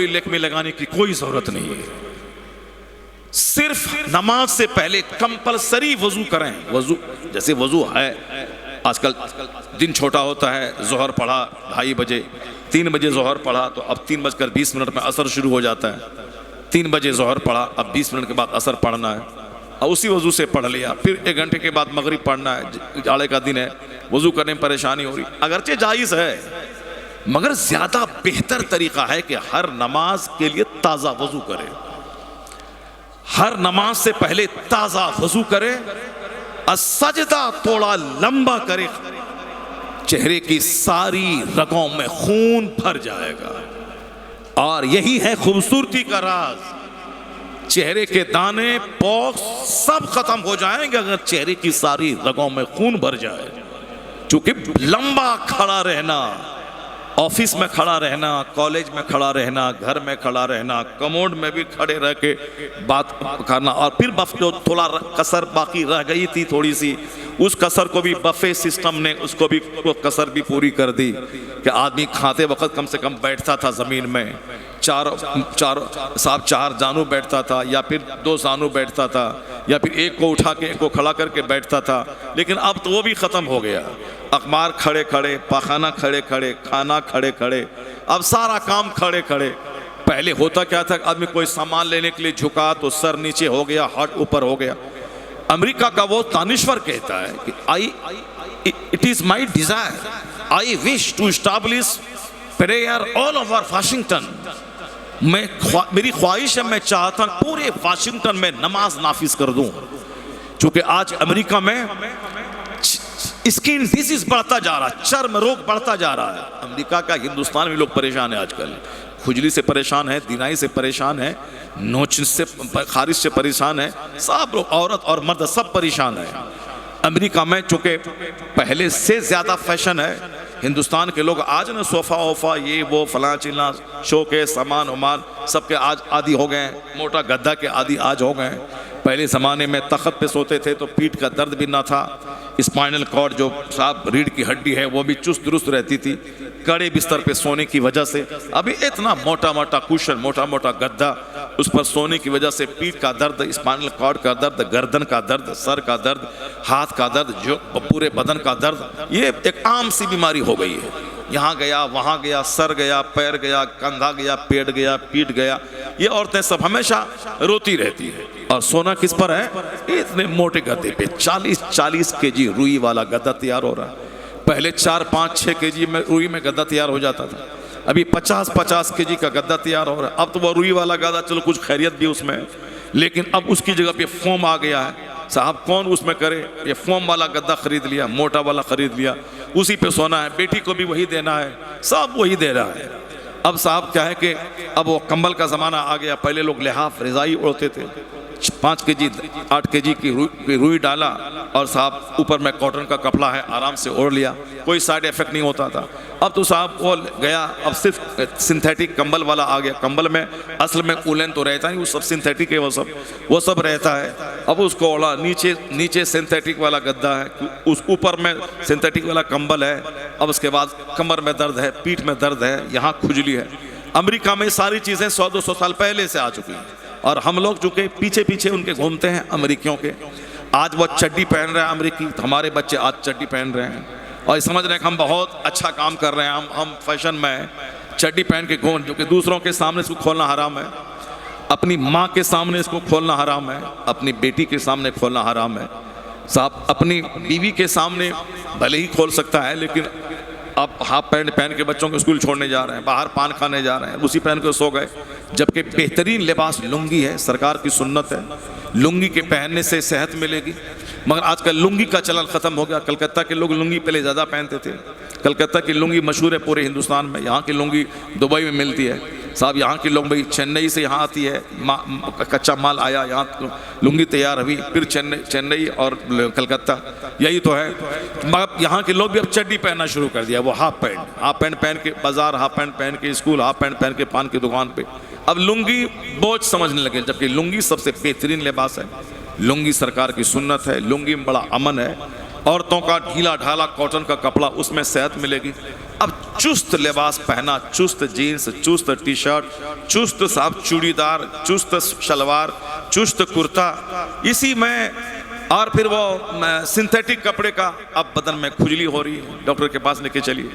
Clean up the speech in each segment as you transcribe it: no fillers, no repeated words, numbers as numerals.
कोई लेकमी लगाने की कोई जरूरत नहीं है। सिर्फ नमाज से पहले कंपलसरी वजू करें। वजू जैसे वजू है, आजकल दिन छोटा होता है, जोहर पढ़ा 2:30 बजे, 3 बजे जोहर पढ़ा तो अब 3:20 में असर शुरू हो जाता है। 3 बजे जोहर पढ़ा, अब 20 मिनट के बाद असर पढ़ना है, और उसी वजू से पढ़ लिया। फिर 1 घंटे के बाद मगरिब पढ़ना है, जाड़े का दिन है, वजू करने में परेशानी हो रही, अगरचे जायज़ है, मगर ज्यादा बेहतर तरीका है कि हर नमाज के लिए ताज़ा वजू करें। हर नमाज से पहले ताज़ा वजू करें, सजदा थोड़ा लंबा करे, चेहरे की सारी रगों में खून भर जाएगा। और यही है खूबसूरती का राज। चेहरे के दाने, पॉक्स सब खत्म हो जाएंगे अगर चेहरे की सारी रगों में खून भर जाए। चूंकि लंबा खड़ा रहना, ऑफिस में खड़ा रहना, कॉलेज में खड़ा रहना, घर में खड़ा रहना, कमोड में भी खड़े रह के बात करना, और फिर जो थोड़ा कसर बाकी रह गई थी थोड़ी सी, उस कसर को भी बफे सिस्टम ने उसको भी कसर भी पूरी कर दी कि आदमी खाते वक्त कम से कम बैठता था ज़मीन में, चार जानू बैठता था, या फिर 2 जानू बैठता था, या फिर एक को उठा के एक को खड़ा करके बैठता था। लेकिन अब तो वो भी ख़त्म हो गया। अखबार खड़े खड़े, पाखाना खड़े खड़े, खाना खड़े खड़े, अब सारा काम खड़े खड़े। पहले होता क्या था, आदमी कोई सामान लेने के लिए झुका तो सर नीचे हो गया, हाथ ऊपर हो गया। अमेरिका का वो दानिश्वर कहता है कि it is my desire, I wish to establish prayer all over Washington. मेरी ख्वाहिश है, मैं चाहता हूँ पूरे वाशिंगटन में नमाज नाफिज कर दूं। चूंकि आज अमेरिका में स्किन डिसीज बढ़ता जा रहा है, चर्म रोग बढ़ता जा रहा है। अमेरिका का, हिंदुस्तान में लोग परेशान है आजकल, खुजली से परेशान है, दिनाई से परेशान है, नोच से, खारिश से परेशान है, सब लोग, औरत और मर्द सब परेशान है। अमेरिका में चूंकि पहले से ज़्यादा फैशन है, हिंदुस्तान के लोग आज ना सोफ़ा वोफ़ा ये वो फलां चिल्ला शो के सामान उमान सबके आज आदि हो गए, मोटा गद्दा के आदि आज हो गए। पहले ज़माने में तख्त पे सोते थे तो पीठ का दर्द भी ना था, स्पाइनल कॉर्ड जो साहब रीढ़ की हड्डी है वो भी चुस्त दुरुस्त रहती थी कड़े बिस्तर पे सोने की वजह से। अभी इतना मोटा मोटा कुशन, मोटा मोटा गद्दा, उस पर सोने की वजह से पीठ का दर्द, स्पाइनल कॉर्ड का दर्द, गर्दन का दर्द, सर का दर्द, हाथ का दर्द, जो पूरे बदन का दर्द, ये एक आम सी बीमारी हो गई है। यहाँ गया, वहाँ गया, सर गया, पैर गया, कंधा गया, पेट गया, पीठ गया, ये औरतें सब हमेशा रोती रहती है। और सोना किस पर है? इतने मोटे गद्दे पे 40-40 केजी रुई वाला गद्दा तैयार हो रहा है। पहले 4-5-6 केजी में रुई में गद्दा तैयार हो जाता था, अभी 50-50 केजी का गद्दा तैयार हो रहा है। अब तो वो रुई वाला गद्दा, चलो कुछ खैरियत भी उसमें है, लेकिन अब उसकी जगह पे फोम आ गया है। साहब कौन उसमें करे, ये फोम वाला गद्दा खरीद लिया, मोटा वाला खरीद लिया, उसी पे सोना है, बेटी को भी वही देना है, सब वही दे रहा है। अब साहब क्या है कि अब वो कंबल का ज़माना आ गया। पहले लोग लिहाफ रज़ाई ओढ़ते थे, 5 केजी 8 केजी की रुई डाला और साहब ऊपर में कॉटन का कपड़ा है, आराम से ओढ़ लिया, कोई साइड इफेक्ट नहीं होता था। अब तो साहब वो गया, अब सिर्फ सिंथेटिक कंबल वाला आ गया। कंबल में असल में उलन तो रहता नहीं, वो सब सिंथेटिक है, वो सब रहता है। अब उसको ओढ़ा, नीचे सिंथेटिक वाला गद्दा है, उस ऊपर में सिंथेटिक वाला कंबल है। अब उसके बाद कमर में दर्द है, पीठ में दर्द है, यहाँ खुजली है। अमेरिका में सारी चीज़ें 100-200 साल पहले से आ चुकी हैं और हम लोग चूँकि पीछे पीछे उनके घूमते हैं अमेरिकियों के। आज वो चड्डी पहन रहे हैं अमेरिकी, तो हमारे बच्चे आज चड्डी पहन रहे हैं और समझ रहे हैं कि हम बहुत अच्छा काम कर रहे हैं, हम फैशन में हैं, चड्डी पहन के घूम, जो कि दूसरों के सामने इसको खोलना हराम है, अपनी माँ के सामने इसको खोलना हराम है, अपनी बेटी के सामने खोलना हराम है। साहब अपनी बीवी के सामने भले ही खोल सकता है, लेकिन आप हाफ पैंट पहन के बच्चों को स्कूल छोड़ने जा रहे हैं, बाहर पान खाने जा रहे हैं, उसी पहन के सो गए। जबकि बेहतरीन लिबास लुंगी है, सरकार की सुन्नत है, लुंगी के पहनने से सेहत मिलेगी। मगर आजकल लुंगी का चलन ख़त्म हो गया। कलकत्ता के लोग लुंगी पहले ज़्यादा पहनते थे। कलकत्ता की लुंगी मशहूर है पूरे हिंदुस्तान में। यहाँ की लुंगी दुबई में मिलती है साहब, यहाँ की लोग भाई चेन्नई से यहाँ आती है, कच्चा माल आया, यहाँ लुंगी तैयार हुई, फिर चेन्नई और कलकत्ता, यही तो है। मगर यहाँ के लोग भी अब चड्डी पहनना शुरू कर दिया, वो हाफ पैंट पहन के बाजार, हाफ पैंट पहन के स्कूल, हाफ पैंट पहन के पान की दुकान पे। अब लुंगी बोझ समझने लगे, जबकि लुंगी सबसे बेहतरीन लिबास है। लुंगी सरकार की सुन्नत है, लुंगी में बड़ा अमन है। औरतों का ढीला ढाला कॉटन का कपड़ा, उसमें सेहत मिलेगी। अब चुस्त लिबास पहना, चुस्त जीन्स, चुस्त टी शर्ट, चुस्त साहब चूड़ीदार, चुस्त शलवार, चुस्त कुर्ता, इसी में, और फिर वो सिंथेटिक कपड़े का। अब बदन में खुजली हो रही है, डॉक्टर के पास लेके चलिए।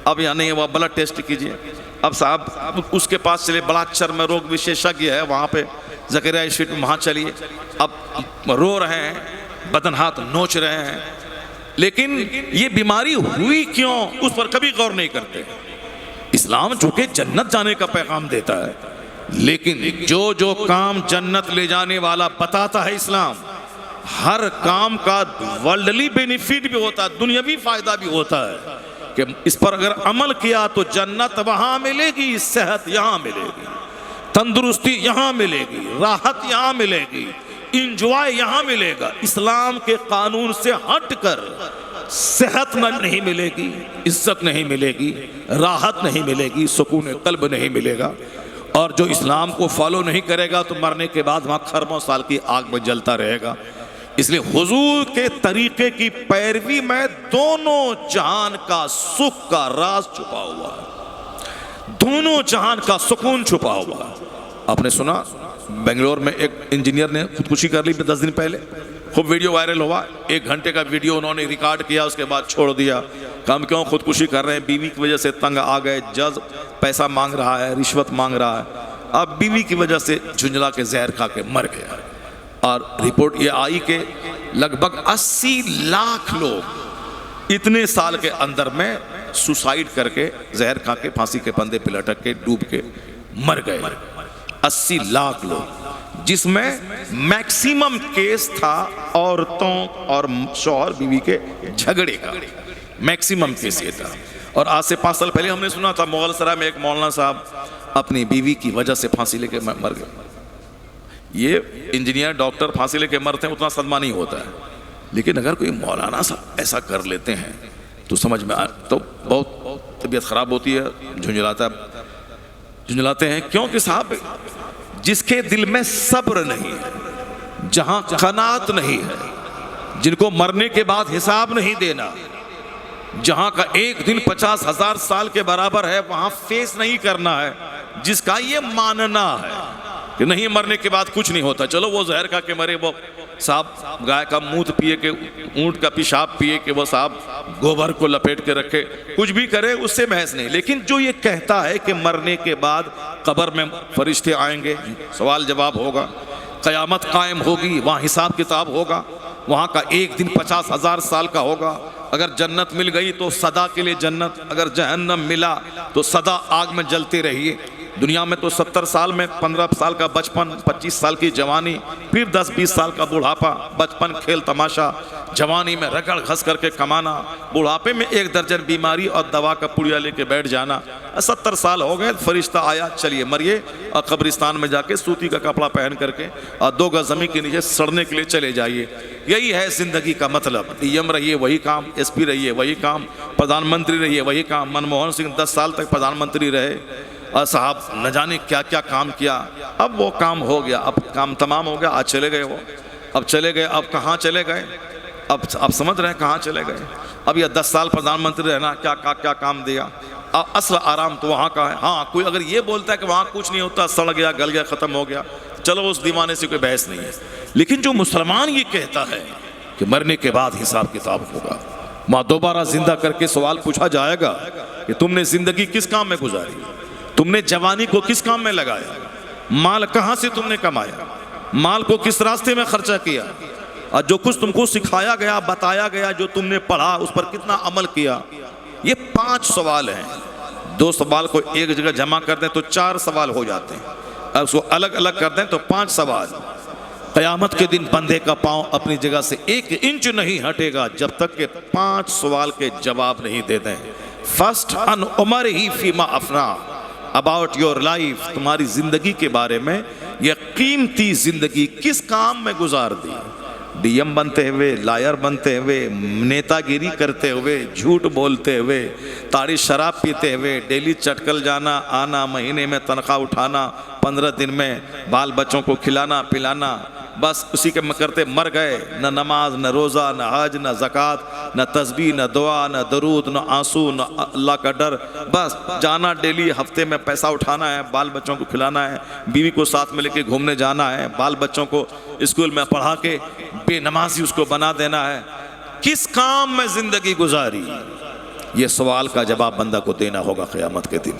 अब यहाँ नहीं, वह ब्लड टेस्ट कीजिए। अब साहब उसके पास चले, बड़ा चर्म रोग विशेषज्ञ है वहाँ पे ज़करिया स्ट्रीट में, वहाँ चलिए। अब रो रहे हैं, बदन हाथ नोच रहे हैं, लेकिन ये बीमारी हुई क्यों उस पर कभी गौर नहीं करते। इस्लाम चूंकि जन्नत जाने का पैगाम देता है, लेकिन जो जो काम जन्नत ले जाने वाला बताता है इस्लाम, हर काम का वर्ल्डली बेनिफिट भी होता है, दुनियावी फायदा भी होता है कि इस पर अगर अमल किया तो जन्नत वहां मिलेगी, सेहत यहां मिलेगी, तंदुरुस्ती यहां मिलेगी, राहत यहां मिलेगी, इंजॉय यहां मिलेगा। इस्लाम के कानून से हटकर सेहत नहीं मिलेगी, इज्जत नहीं मिलेगी, राहत नहीं मिलेगी, सुकून कल्ब नहीं मिलेगा। और जो इस्लाम को फॉलो नहीं करेगा तो मरने के बाद वहां खरबों साल की आग में जलता रहेगा। इसलिए हुजूर के तरीके की पैरवी में दोनों जहान का सुख का राज छुपा हुआ है, दोनों जहान का सुकून छुपा हुआ है। आपने सुना बेंगलोर में एक इंजीनियर ने खुदकुशी कर ली 10 दिन पहले, खूब वीडियो वायरल हुआ। 1 घंटे का वीडियो उन्होंने रिकॉर्ड किया, उसके बाद छोड़ दिया। हम क्यों खुदकुशी कर रहे हैं? बीवी की वजह से तंग आ गए, जज पैसा मांग रहा है, रिश्वत मांग रहा है। अब बीवी की वजह से झुंझला के जहर खा के मर गया। और रिपोर्ट ये आई कि लगभग 80 लाख लोग इतने साल के अंदर में सुसाइड करके, जहर खा के, फांसी के फंदे पे लटक के, डूब के मर गए। 80 लाख लोग, जिसमें मैक्सिमम केस था औरतों और शौहर बीवी के झगड़े का, मैक्सिमम केस ये था। और आज से 5 साल पहले हमने सुना था मुगल सराय में एक मौलाना साहब अपनी बीवी की वजह से फांसी लेके मर गए। ये इंजीनियर डॉक्टर फांसी लेके मरते हैं, उतना सदमा नहीं होता है, लेकिन अगर कोई मौलाना साहब ऐसा कर लेते हैं तो समझ में आ, तो बहुत तबीयत खराब होती है, झुंझलाते हैं। क्योंकि साहब जिसके दिल में सब्र नहीं है, जहां कनात नहीं है, जिनको मरने के बाद हिसाब नहीं देना, जहां का एक दिन 50,000 साल के बराबर है, वहां फेस नहीं करना है, जिसका ये मानना है कि नहीं मरने के बाद कुछ नहीं होता, चलो वो जहर खा के मरे, वो साहब गाय का मूत पिए के, ऊंट का पेशाब पिए के, वो साहब गोबर को लपेट के रखे, कुछ भी करे, उससे बहस नहीं। लेकिन जो ये कहता है कि मरने के बाद कब्र में फरिश्ते आएंगे, सवाल जवाब होगा, क़यामत कायम होगी, वहाँ हिसाब किताब होगा, वहाँ का एक दिन 50,000 साल का होगा, अगर जन्नत मिल गई तो सदा के लिए जन्नत, अगर जहन्नम मिला तो सदा आग में जलते रहिए। दुनिया में तो 70 साल में 15 साल का बचपन, 25 साल की जवानी, फिर 10-20 साल का बुढ़ापा, बचपन खेल तमाशा, जवानी में रगड़ घस करके कमाना, बुढ़ापे में 1 दर्जन बीमारी और दवा का पुड़िया लेके बैठ जाना। 70 साल हो गए, फरिश्ता आया, चलिए मरिए, और कब्रिस्तान में जाके सूती का कपड़ा पहन करके और 2 गज ज़मीन के नीचे सड़ने के लिए चले जाइए। यही है ज़िंदगी का मतलब। डीएम रहिए वही काम, एसपी रहिए वही काम, प्रधानमंत्री रहिए वही काम। मनमोहन सिंह 10 साल तक प्रधानमंत्री रहे और साहब न जाने क्या क्या काम किया। अब वो काम हो गया, अब काम तमाम हो गया, आज चले गए वो, अब चले गए, अब कहाँ चले गए, अब समझ रहे हैं कहाँ चले गए। अब यह 10 साल प्रधानमंत्री रहना क्या क्या काम दिया, असल आराम तो वहाँ का है। हाँ, कोई अगर ये बोलता है कि वहाँ कुछ नहीं होता, सड़ गया, गल गया, ख़त्म हो गया, चलो उस दीवाने से कोई बहस नहीं है। लेकिन जो मुसलमान ये कहता है कि मरने के बाद हिसाब किताब होगा, वहाँ दोबारा जिंदा करके सवाल पूछा जाएगा कि तुमने ज़िंदगी किस काम में गुजारी, तुमने जवानी को किस काम में लगाया, माल कहाँ से तुमने कमाया, माल को किस रास्ते में खर्चा किया, और जो कुछ तुमको सिखाया गया, बताया गया, जो तुमने पढ़ा, उस पर कितना अमल किया। ये 5 सवाल हैं। 2 सवाल को एक जगह जमा कर दें तो 4 सवाल हो जाते हैं, और उसको अलग अलग कर दें तो 5 सवाल। क़यामत के दिन बंदे का पाँव अपनी जगह से 1 इंच नहीं हटेगा जब तक के 5 सवाल के जवाब नहीं दे दें। फर्स्ट, अन उमर ही फीमा अफना, अबाउट योर लाइफ, तुम्हारी ज़िंदगी के बारे में, यह कीमती ज़िंदगी किस काम में गुजार दी। डीएम बनते हुए, लायर बनते हुए, नेतागिरी करते हुए, झूठ बोलते हुए, ताड़ी शराब पीते हुए, डेली चटकल जाना आना, महीने में तनख्वाह उठाना, 15 दिन में बाल बच्चों को खिलाना पिलाना, बस उसी के करते मर गए। न नमाज, न रोज़ा, न हज, न ज़कात, न तस्बीह, न दुआ, न दरूद, न आंसू, न अल्लाह का डर। बस जाना डेली, हफ्ते में पैसा उठाना है, बाल बच्चों को खिलाना है, बीवी को साथ में लेके घूमने जाना है, बाल बच्चों को स्कूल में पढ़ा के बेनमाजी उसको बना देना है। किस काम में ज़िंदगी गुजारी? ये सवाल का जवाब बंदा को देना होगा क़यामत के दिन।